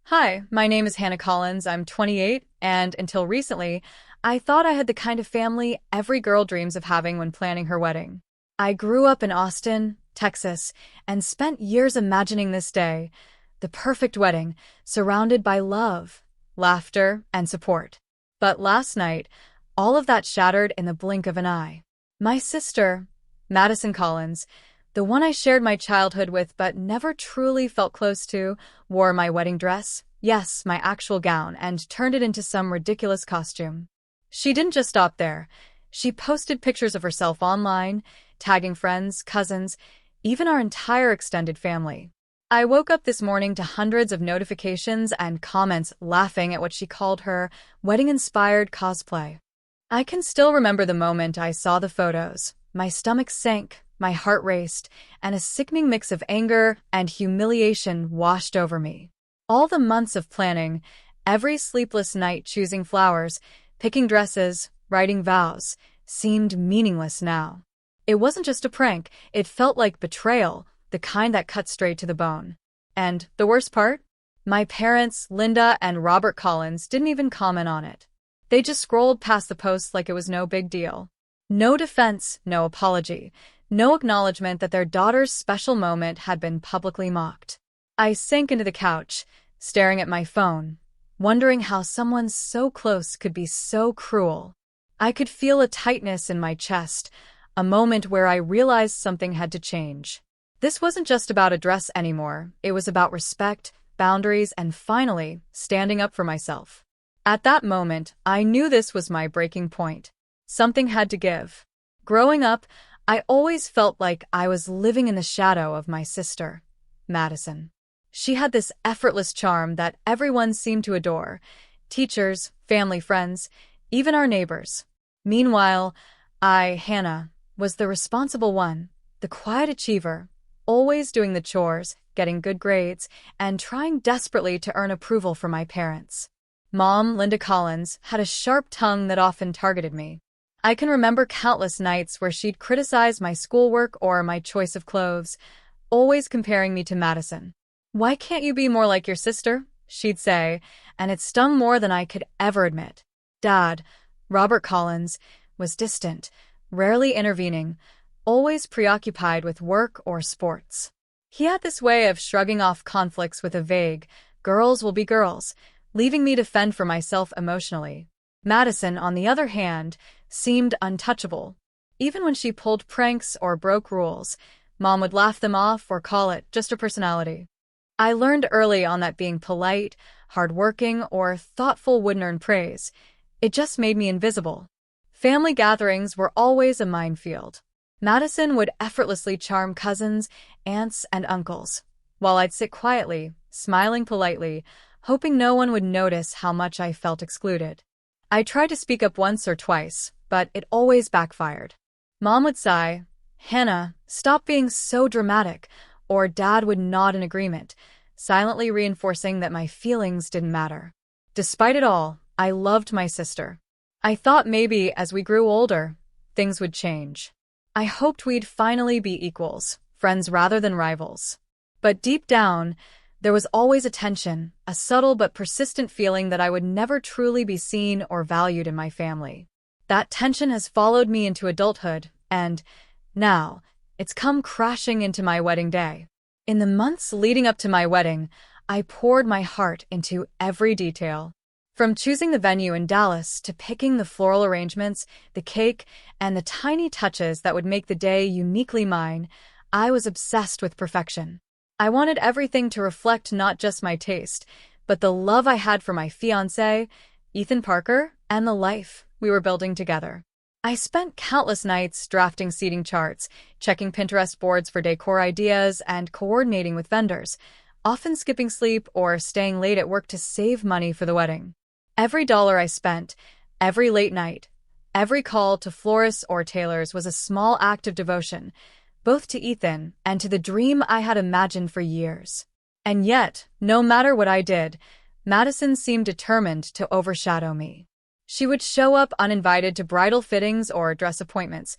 Hi, my name is Hannah Collins. I'm 28, and until recently, I thought I had the kind of family every girl dreams of having when planning her wedding. I grew up in Austin, Texas, and spent years imagining this day, the perfect wedding, surrounded by love, laughter, and support. But last night, all of that shattered in the blink of an eye. My sister, Madison Collins, the one I shared my childhood with but never truly felt close to, wore my wedding dress, yes, my actual gown, and turned it into some ridiculous costume. She didn't just stop there. She posted pictures of herself online, tagging friends, cousins, even our entire extended family. I woke up this morning to hundreds of notifications and comments laughing at what she called her wedding-inspired cosplay. I can still remember the moment I saw the photos. My stomach sank, my heart raced, and a sickening mix of anger and humiliation washed over me. All the months of planning, every sleepless night choosing flowers, picking dresses, writing vows, seemed meaningless now. It wasn't just a prank, it felt like betrayal, the kind that cut straight to the bone. And the worst part? My parents, Linda and Robert Collins, didn't even comment on it. They just scrolled past the post like it was no big deal. No defense, no apology, no acknowledgement that their daughter's special moment had been publicly mocked. I sank into the couch, staring at my phone, wondering how someone so close could be so cruel. I could feel a tightness in my chest, a moment where I realized something had to change. This wasn't just about a dress anymore, it was about respect, boundaries, and finally, standing up for myself. At that moment, I knew this was my breaking point. Something had to give. Growing up, I always felt like I was living in the shadow of my sister, Madison. She had this effortless charm that everyone seemed to adore. Teachers, family friends, even our neighbors. Meanwhile, Hannah, was the responsible one, the quiet achiever, always doing the chores, getting good grades, and trying desperately to earn approval from my parents. Mom, Linda Collins, had a sharp tongue that often targeted me. I can remember countless nights where she'd criticize my schoolwork or my choice of clothes, always comparing me to Madison. "Why can't you be more like your sister?" she'd say, and it stung more than I could ever admit. Dad, Robert Collins, was distant, rarely intervening, always preoccupied with work or sports. He had this way of shrugging off conflicts with a vague, "girls will be girls," leaving me to fend for myself emotionally. Madison, on the other hand, seemed untouchable. Even when she pulled pranks or broke rules, Mom would laugh them off or call it just a personality. I learned early on that being polite, hardworking, or thoughtful wouldn't earn praise. It just made me invisible. Family gatherings were always a minefield. Madison would effortlessly charm cousins, aunts, and uncles, while I'd sit quietly, smiling politely, hoping no one would notice how much I felt excluded. I tried to speak up once or twice, but it always backfired. Mom would sigh, "Hannah, stop being so dramatic," or Dad would nod in agreement, silently reinforcing that my feelings didn't matter. Despite it all, I loved my sister. I thought maybe as we grew older, things would change. I hoped we'd finally be equals, friends rather than rivals. But deep down, there was always a tension, a subtle but persistent feeling that I would never truly be seen or valued in my family. That tension has followed me into adulthood, and now, it's come crashing into my wedding day. In the months leading up to my wedding, I poured my heart into every detail. From choosing the venue in Dallas to picking the floral arrangements, the cake, and the tiny touches that would make the day uniquely mine, I was obsessed with perfection. I wanted everything to reflect not just my taste, but the love I had for my fiancé, Ethan Parker, and the life we were building together. I spent countless nights drafting seating charts, checking Pinterest boards for decor ideas, and coordinating with vendors, often skipping sleep or staying late at work to save money for the wedding. Every dollar I spent, every late night, every call to florists or tailors was a small act of devotion, both to Ethan and to the dream I had imagined for years. And yet, no matter what I did, Madison seemed determined to overshadow me. She would show up uninvited to bridal fittings or dress appointments,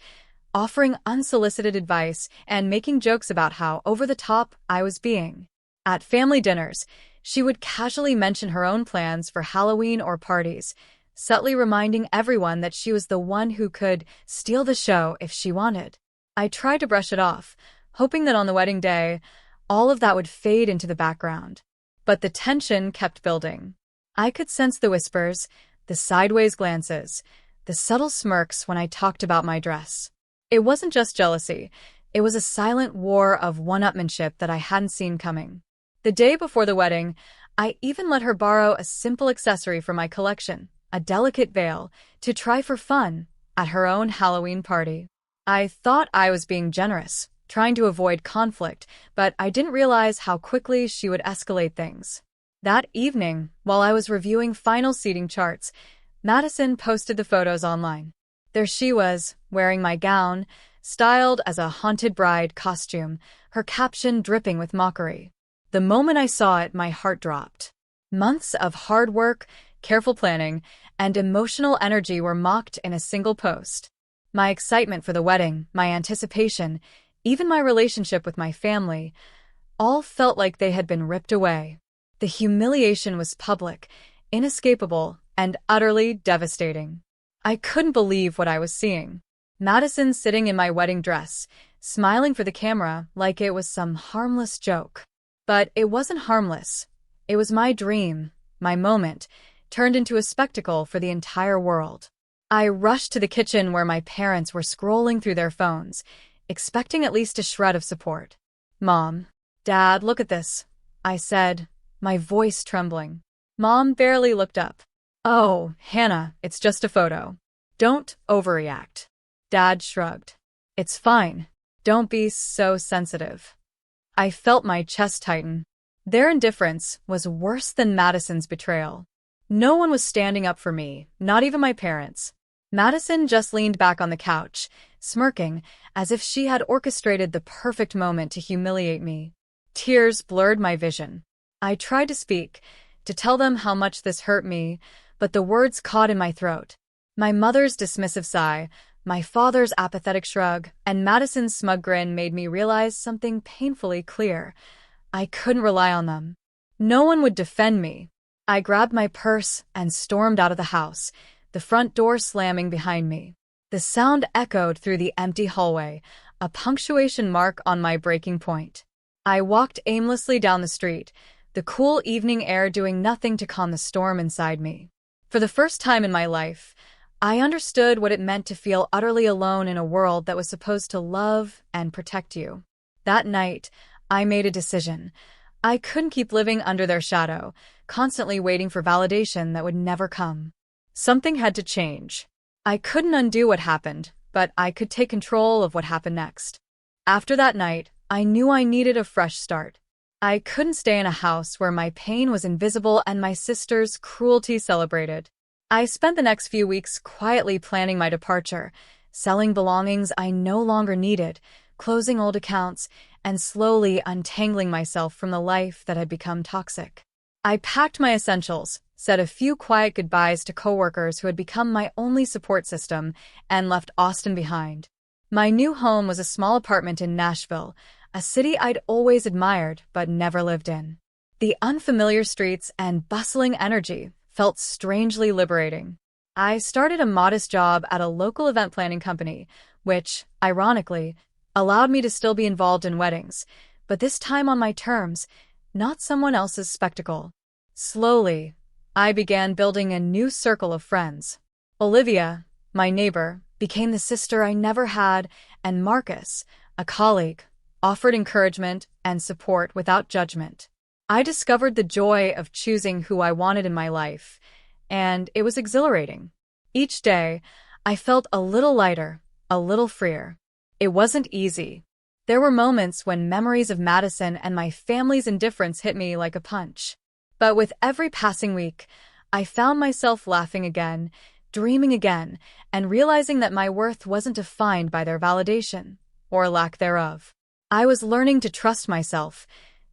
offering unsolicited advice and making jokes about how over the top I was being. At family dinners, She would casually mention her own plans for Halloween or parties, subtly reminding everyone that she was the one who could steal the show if she wanted. I tried to brush it off, hoping that on the wedding day, all of that would fade into the background. But the tension kept building. I could sense the whispers, the sideways glances, the subtle smirks when I talked about my dress. It wasn't just jealousy. It was a silent war of one-upmanship that I hadn't seen coming. The day before the wedding, I even let her borrow a simple accessory from my collection, a delicate veil, to try for fun at her own Halloween party. I thought I was being generous, trying to avoid conflict, but I didn't realize how quickly she would escalate things. That evening, while I was reviewing final seating charts, Madison posted the photos online. There she was, wearing my gown, styled as a haunted bride costume, her caption dripping with mockery. The moment I saw it, my heart dropped. Months of hard work, careful planning, and emotional energy were mocked in a single post. My excitement for the wedding, my anticipation, even my relationship with my family, all felt like they had been ripped away. The humiliation was public, inescapable, and utterly devastating. I couldn't believe what I was seeing. Madison sitting in my wedding dress, smiling for the camera like it was some harmless joke. But it wasn't harmless. It was my dream, my moment, turned into a spectacle for the entire world. I rushed to the kitchen where my parents were scrolling through their phones, expecting at least a shred of support. "Mom, Dad, look at this," I said, my voice trembling. Mom barely looked up. "Oh, Hannah, it's just a photo. Don't overreact." Dad shrugged. "It's fine. Don't be so sensitive." I felt my chest tighten. Their indifference was worse than Madison's betrayal. No one was standing up for me, not even my parents. Madison just leaned back on the couch, smirking, as if she had orchestrated the perfect moment to humiliate me. Tears blurred my vision. I tried to speak, to tell them how much this hurt me, but the words caught in my throat. My mother's dismissive sigh, my father's apathetic shrug, and Madison's smug grin made me realize something painfully clear. I couldn't rely on them. No one would defend me. I grabbed my purse and stormed out of the house, the front door slamming behind me. The sound echoed through the empty hallway, a punctuation mark on my breaking point. I walked aimlessly down the street, the cool evening air doing nothing to calm the storm inside me. For the first time in my life, I understood what it meant to feel utterly alone in a world that was supposed to love and protect you. That night, I made a decision. I couldn't keep living under their shadow, constantly waiting for validation that would never come. Something had to change. I couldn't undo what happened, but I could take control of what happened next. After that night, I knew I needed a fresh start. I couldn't stay in a house where my pain was invisible and my sister's cruelty celebrated. I spent the next few weeks quietly planning my departure, selling belongings I no longer needed, closing old accounts, and slowly untangling myself from the life that had become toxic. I packed my essentials, said a few quiet goodbyes to coworkers who had become my only support system, and left Austin behind. My new home was a small apartment in Nashville, a city I'd always admired but never lived in. The unfamiliar streets and bustling energy felt strangely liberating. I started a modest job at a local event planning company, which, ironically, allowed me to still be involved in weddings, but this time on my terms, not someone else's spectacle. Slowly, I began building a new circle of friends. Olivia, my neighbor, became the sister I never had, and Marcus, a colleague, offered encouragement and support without judgment. I discovered the joy of choosing who I wanted in my life, and it was exhilarating. Each day, I felt a little lighter, a little freer. It wasn't easy. There were moments when memories of Madison and my family's indifference hit me like a punch. But with every passing week, I found myself laughing again, dreaming again, and realizing that my worth wasn't defined by their validation, or lack thereof. I was learning to trust myself,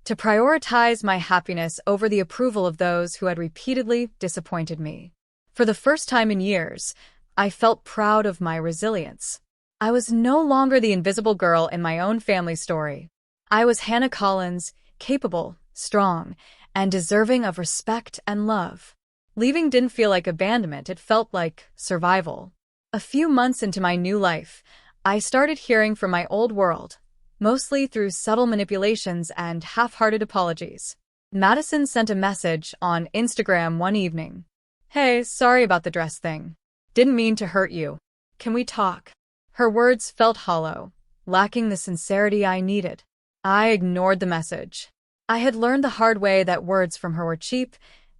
to prioritize my happiness over the approval of those who had repeatedly disappointed me. For the first time in years, I felt proud of my resilience. I was no longer the invisible girl in my own family story. I was Hannah Collins, capable, strong, and deserving of respect and love. Leaving didn't feel like abandonment, it felt like survival. A few months into my new life, I started hearing from my old world, mostly through subtle manipulations and half-hearted apologies. Madison sent a message on Instagram one evening. "Hey, sorry about the dress thing. Didn't mean to hurt you. Can we talk?" Her words felt hollow, lacking the sincerity I needed. I ignored the message. I had learned the hard way that words from her were cheap,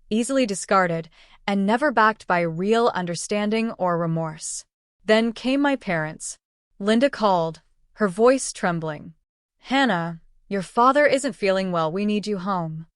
easily discarded, and never backed by real understanding or remorse. Then came my parents. Linda called, her voice trembling. "Hannah, your father isn't feeling well, we need you home."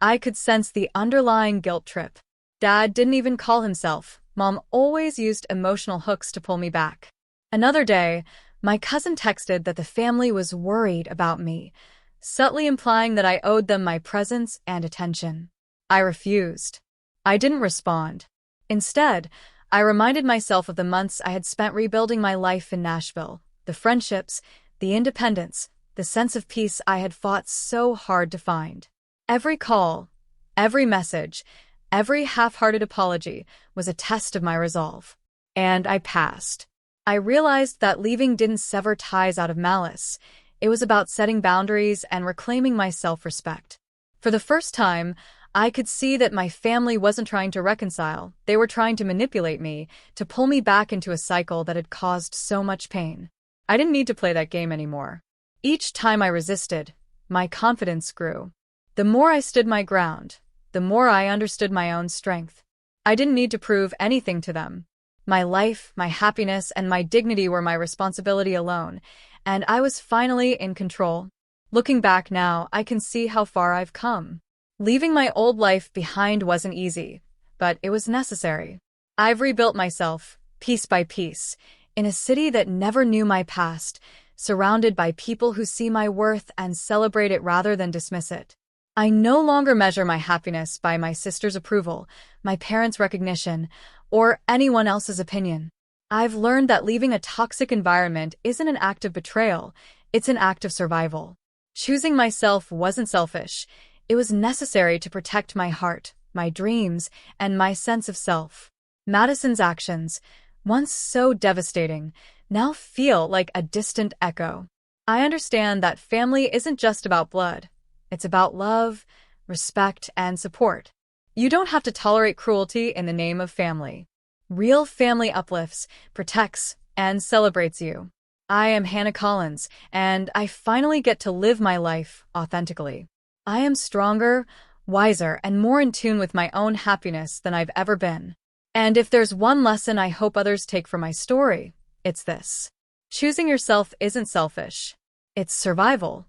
I could sense the underlying guilt trip. Dad didn't even call himself. Mom always used emotional hooks to pull me back. Another day, my cousin texted that the family was worried about me, subtly implying that I owed them my presence and attention. I refused. I didn't respond. Instead, I reminded myself of the months I had spent rebuilding my life in Nashville, the friendships, the independence, the sense of peace I had fought so hard to find. Every call, every message, every half-hearted apology was a test of my resolve. And I passed. I realized that leaving didn't sever ties out of malice. It was about setting boundaries and reclaiming my self-respect. For the first time, I could see that my family wasn't trying to reconcile. They were trying to manipulate me, to pull me back into a cycle that had caused so much pain. I didn't need to play that game anymore. Each time I resisted, my confidence grew. The more I stood my ground, the more I understood my own strength. I didn't need to prove anything to them. My life, my happiness, and my dignity were my responsibility alone, and I was finally in control. Looking back now, I can see how far I've come. Leaving my old life behind wasn't easy, but it was necessary. I've rebuilt myself, piece by piece, in a city that never knew my past, surrounded by people who see my worth and celebrate it rather than dismiss it. I no longer measure my happiness by my sister's approval, my parents' recognition, or anyone else's opinion. I've learned that leaving a toxic environment isn't an act of betrayal, it's an act of survival. Choosing myself wasn't selfish. It was necessary to protect my heart, my dreams, and my sense of self. Madison's actions, once so devastating, now feel like a distant echo. I understand that family isn't just about blood. It's about love, respect, and support. You don't have to tolerate cruelty in the name of family. Real family uplifts, protects, and celebrates you. I am Hannah Collins, and I finally get to live my life authentically. I am stronger, wiser, and more in tune with my own happiness than I've ever been. And if there's one lesson I hope others take from my story, it's this. Choosing yourself isn't selfish. It's survival.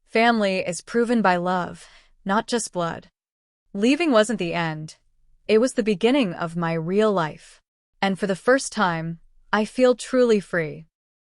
Family is proven by love, not just blood. Leaving wasn't the end. It was the beginning of my real life. And for the first time, I feel truly free.